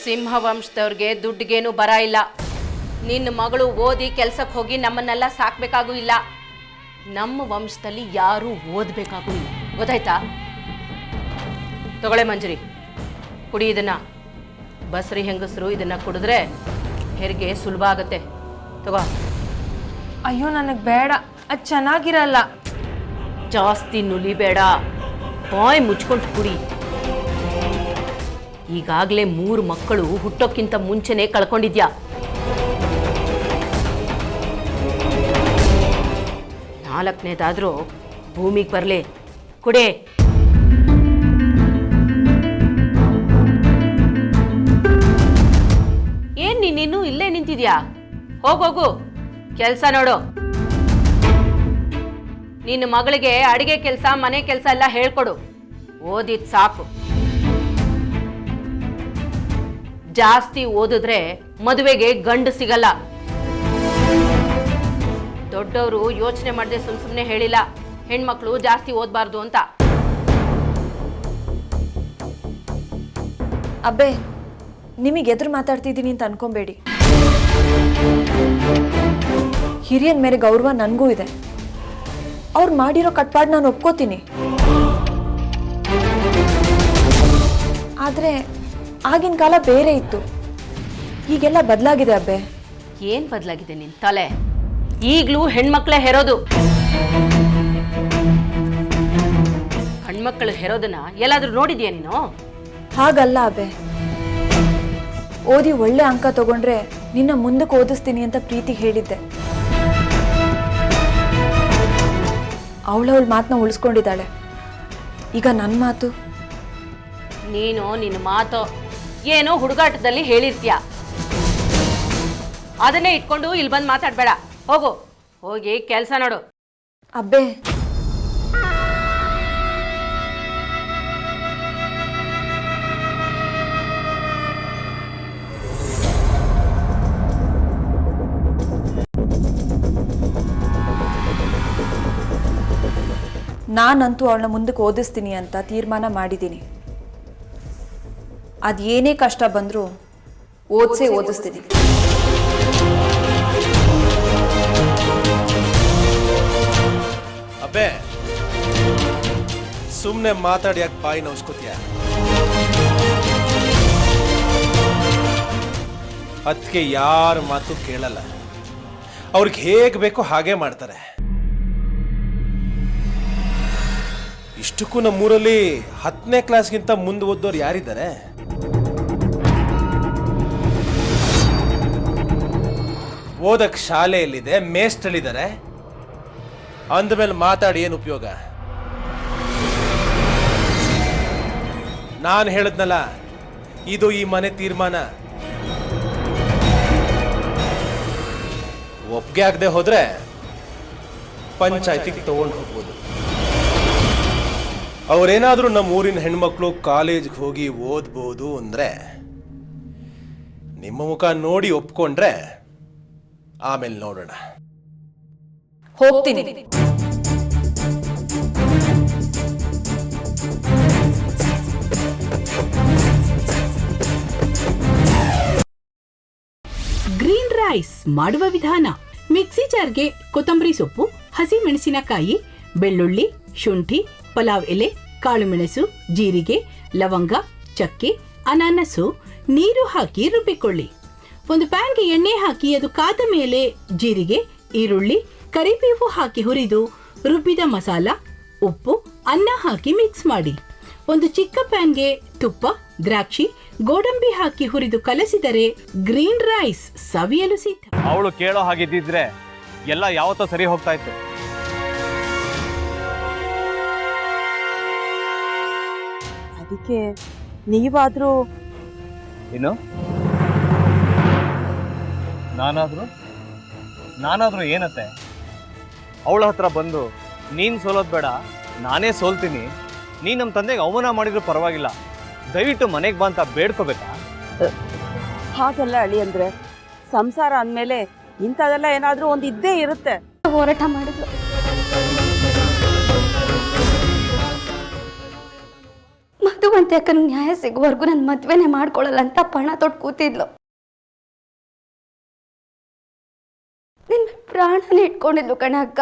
ಸಿಂಹವಂಶದವ್ರಿಗೆ ದುಡ್ಡಿಗೇನು ಬರ ಇಲ್ಲ. ನಿನ್ನ ಮಗಳು ಓದಿ ಕೆಲ್ಸಕ್ಕೆ ಹೋಗಿ ನಮ್ಮನ್ನೆಲ್ಲ ಸಾಕ್ಬೇಕಾಗೂ ಇಲ್ಲ. ನಮ್ಮ ವಂಶದಲ್ಲಿ ಯಾರೂ ಓದಬೇಕಾಗೂ ಇಲ್ಲ. ಗೊತ್ತಾಯ್ತಾ? ತಗೊಳ್ಳೆ ಮಂಜರಿ, ಕುಡಿ ಇದನ್ನ. ಬಸ್ರಿ ಹೆಂಗಸರು ಇದನ್ನ ಕುಡಿದ್ರೆ ಹೆರಿಗೆ ಸುಲಭ ಆಗತ್ತೆ. ತಗೋ. ಅಯ್ಯೋ ನನಗೆ ಬೇಡ, ಅದು ಚೆನ್ನಾಗಿರಲ್ಲ. ಜಾಸ್ತಿ ನುಲಿಬೇಡ, ಬಾಯ್ ಮುಚ್ಕೊಂಡು ಕುಡಿ. ಈಗಾಗಲೇ 3 ಮಕ್ಕಳು ಹುಟ್ಟೋಕ್ಕಿಂತ ಮುಂಚೆನೇ ಕಳ್ಕೊಂಡಿದ್ಯಾ. 4ನೇದಾದ್ರೂ ಭೂಮಿಗೆ ಬರಲಿ. ಕುಡಿ. ಏನ್ ನೀನಿನ್ನೂ ಇಲ್ಲೇ ನಿಂತಿದ್ಯಾ? ಹೋಗೋಗು, ಕೆಲಸ ನೋಡು. ನಿನ್ನ ಮಗಳಿಗೆ ಅಡಿಗೆ ಕೆಲಸ, ಮನೆ ಕೆಲಸ ಎಲ್ಲ ಹೇಳ್ಕೊಡು. ಓದಿದ್ ಸಾಕು. ಜಾಸ್ತಿ ಓದಿದ್ರೆ ಮದುವೆಗೆ ಗಂಡು ಸಿಗಲ್ಲ. ದೊಡ್ಡವರು ಯೋಚನೆ ಮಾಡದೆ ಸುಮ್ಮನೆ ಹೇಳಿಲ್ಲ ಹೆಣ್ಮಕ್ಳು ಜಾಸ್ತಿ ಓದಬಾರ್ದು ಅಂತ. ಅಬ್ಬೆ, ನಿಮಗೆ ಎದುರು ಮಾತಾಡ್ತಿದ್ದೀನಿ ಅಂತ ಅನ್ಕೊಂಬೇಡಿ. ಹಿರಿಯನ ಮೇಲೆ ಗೌರವ ನನಗೂ ಇದೆ. ಅವ್ರು ಮಾಡಿರೋ ಕಟ್ಪಾಡು ನಾನು ಒಪ್ಕೋತೀನಿ. ಆದರೆ ಆಗಿನ ಕಾಲ ಬೇರೆ ಇತ್ತು, ಈಗೆಲ್ಲ ಬದಲಾಗಿದೆ ಅಬ್ಬೆ. ಏನ್ ಬದಲಾಗಿದೆ ನಿನ್ ತಲೆ? ಈಗ್ಲೂ ಹೆಣ್ಮಕ್ಳೇ ಹೆರೋದು. ಹೆಣ್ಮಕ್ಳು ಹೆರೋದನ್ನ ಎಲ್ಲಾದ್ರೂ ನೋಡಿದ್ಯಾ ನೀನು? ಹಾಗಲ್ಲ ಅಬ್ಬೆ. ಓದಿ ಒಳ್ಳೆ ಅಂಕ ತಗೊಂಡ್ರೆ ನಿನ್ನ ಮುಂದಕ್ಕೆ ಓದಿಸ್ತೀನಿ ಅಂತ ಪ್ರೀತಿ ಹೇಳಿದ್ದೆ. ಅವಳವಳ ಮಾತನ್ನ ಉಳಿಸ್ಕೊಂಡಿದ್ದಾಳೆ. ಈಗ ನನ್ನ ಮಾತು? ನೀನು ನಿನ್ನ ಮಾತು ಏನೋ ಹುಡುಗಾಟದಲ್ಲಿ ಹೇಳಿರ್ತೀಯ. ಅದನ್ನೇ ಇಟ್ಕೊಂಡು ಇಲ್ಲಿ ಬಂದು ಮಾತಾಡಬೇಡ. ಹೋಗು, ಹೋಗಿ ಕೆಲಸ ನೋಡು. ಅಬ್ಬೆ, ನಾನಂತೂ ಅವಳನ್ನ ಮುಂದಕ್ಕೆ ಓದಿಸ್ತೀನಿ ಅಂತ ತೀರ್ಮಾನ ಮಾಡಿದ್ದೀನಿ. ಅದೇನೇ ಕಷ್ಟ ಬಂದರೂ ಓದಿಸ್ತೀನಿ. ಅಬ್ಬೆ, ಸುಮ್ಮನೆ ಮಾತಾಡಿ ಯಾಕೆ ಬಾಯಿ ನೋಸ್ಕೋತೀಯ? ಅದಕ್ಕೆ ಯಾರ ಮಾತು ಕೇಳಲ್ಲ. ಅವ್ರಿಗೆ ಹೇಗೆ ಬೇಕೋ ಹಾಗೆ ಮಾಡ್ತಾರೆ. ಇಷ್ಟಕ್ಕೂ ನಮ್ಮೂರಲ್ಲಿ 10ನೇ ಕ್ಲಾಸ್ಗಿಂತ ಮುಂದೆ ಓದೋರು ಯಾರಿದ್ದಾರೆ? ಓದಕ್ ಶಾಲೆಯಲ್ಲಿದೆ, ಮೇಸ್ಟಲ್ಲಿದ್ದಾರೆ. ಅಂದಮೇಲೆ ಮಾತಾಡಿ ಏನು ಉಪಯೋಗ? ನಾನು ಹೇಳಿದ್ನಲ್ಲ, ಇದು ಈ ಮನೆ ತೀರ್ಮಾನ. ಒಪ್ಪಿಗೆ ಆಗದೆ ಹೋದ್ರೆ ಪಂಚಾಯತಿಗೆ ತಗೊಂಡು ಹೋಗ್ಬೋದು. ಅವರೇನಾದ್ರೂ ನಮ್ಮ ಊರಿನ ಹೆಣ್ಮಕ್ಳು ಕಾಲೇಜ್ಗೆ ಹೋಗಿ ಓದ್ಬೋದು ಅಂದ್ರೆ ನಿಮ್ಮ ಮುಖ ನೋಡಿ ಒಪ್ಕೊಂಡ್ರೆ ಆಮೇಲೆ ನೋಡೋಣ. ಹೋಗ್ತೀನಿ. ಗ್ರೀನ್ ರೈಸ್ ಮಾಡುವ ವಿಧಾನ: ಮಿಕ್ಸಿ ಜಾರ್ಗೆ ಕೊತ್ತಂಬರಿ ಸೊಪ್ಪು, ಹಸಿ ಮೆಣಸಿನಕಾಯಿ, ಬೆಳ್ಳುಳ್ಳಿ, ಶುಂಠಿ, ಪಲಾವ್ ಎಲೆ, ಕಾಳುಮೆಣಸು, ಜೀರಿಗೆ, ಲವಂಗ, ಚಕ್ಕೆ, ಅನಾನಸು, ನೀರು ಹಾಕಿ ರುಬ್ಬಿಕೊಳ್ಳಿ. ಒಂದು ಪ್ಯಾನ್ಗೆ ಎಣ್ಣೆ ಹಾಕಿ ಅದು ಕಾದ ಮೇಲೆ ಜೀರಿಗೆ, ಈರುಳ್ಳಿ, ಕರಿಬೇವು ಹಾಕಿ ಹುರಿದು ರುಬ್ಬಿದ ಮಸಾಲ, ಉಪ್ಪು, ಅನ್ನ ಹಾಕಿ ಮಿಕ್ಸ್ ಮಾಡಿ. ಒಂದು ಚಿಕ್ಕ ಪ್ಯಾನ್ಗೆ ತುಪ್ಪ, ದ್ರಾಕ್ಷಿ, ಗೋಡಂಬಿ ಹಾಕಿ ಹುರಿದು ಕಲಸಿದರೆ ಗ್ರೀನ್ ರೈಸ್ ಸವಿಯಲು ಸಿದ್ಧ. ಅವಳು ಕೇಳೋ ಹಾಗಿದ್ದಿದ್ರೆ ಎಲ್ಲ ಯಾವತ್ತೋ ಸರಿ ಹೋಗ್ತಾ ಇತ್ತು. ಅದಕ್ಕೆ ನೀವಾದ್ರೂ ಏನು? ನಾನಾದ್ರೂ ಏನತ್ತೆ? ಅವಳ ಹತ್ರ ಬಂದು ನೀನು ಸೋಲೋದು ಬೇಡ, ನಾನೇ ಸೋಲ್ತೀನಿ, ನೀನು ನಮ್ಮ ತಂದೆಗೆ ಅವಮಾನ ಮಾಡಿದ್ರು ಪರವಾಗಿಲ್ಲ, ದಯವಿಟ್ಟು ಮನೆಗೆ ಬಾ ಅಂತ ಬೇಡ್ಕೋಬೇಕಾ? ಹಾಗೆಲ್ಲ ಅಳಿ ಅಂದ್ರೆ ಸಂಸಾರ ಅಂದಮೇಲೆ ಇಂಥದೆಲ್ಲ ಏನಾದರೂ ಒಂದು ಇದ್ದೇ ಇರುತ್ತೆ. ಹೋರಾಟ ಮಾಡಿದ್ಲು. ಮಧುವಂತಿ ಅಕ್ಕನ ನ್ಯಾಯ ಸಿಗುವವರೆಗೂ ನನ್ನ ಮದ್ವೆನೇ ಮಾಡ್ಕೊಳ್ಳಲ್ಲ ಅಂತ ಪಣ ತೊಟ್ಟು ಕೂತಿದ್ಲು. ನಿನ್ನ ಪ್ರಾಣನೇ ಇಟ್ಕೊಂಡಿದ್ಲು ಕಣೆ ಅಕ್ಕ.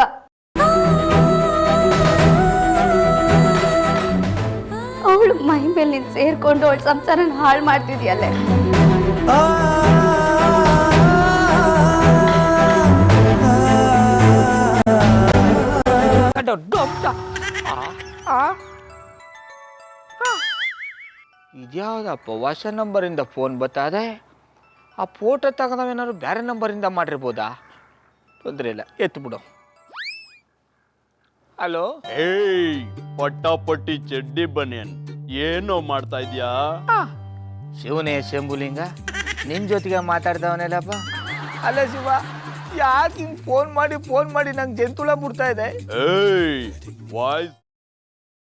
ಅವಳು ಮೈ ಮೇಲೆ ನೀನು ಸೇರ್ಕೊಂಡು ಅವಳ ಸಂಸಾರನ ಹಾಳು ಮಾಡ್ತಿದ್ಯಲ್ಲೇ. ಇದ್ಯಾವುದಪ್ಪ ಹೊಸ ನಂಬರಿಂದ ಫೋನ್ ಬತ್ತದೆ? ಆ ಫೋಟೋ ತಗೊಂಡವೇನಾದ್ರು ಬೇರೆ ನಂಬರಿಂದ ಮಾಡಿರ್ಬೋದಾ? ತೊಂದರೆ ಇಲ್ಲ, ಎತ್ತು ಬಿಡು. ಹಲೋ, ಏಯ್ ಪಟ್ಟಾಪಟ್ಟಿ ಚಡ್ಡಿ ಬನಿಯನ್, ಏನೋ ಮಾಡ್ತಾ ಇದ್ಯಾ? ಶಿವನೇ ಶಂಭುಲಿಂಗ, ನಿನ್ನ ಜೊತೆಗೆ ಮಾತಾಡ್ದವನೇಲಪ್ಪ. ಅಲ್ಲ ಶಿವ, ಯಾಕೆ ಹಿಂಗೆ ಫೋನ್ ಮಾಡಿ ನಂಗೆ ಜಂತುಳ ಬಿಡ್ತಾ ಇದೆ? ಏಯ್ ವಾಯ್ಸ್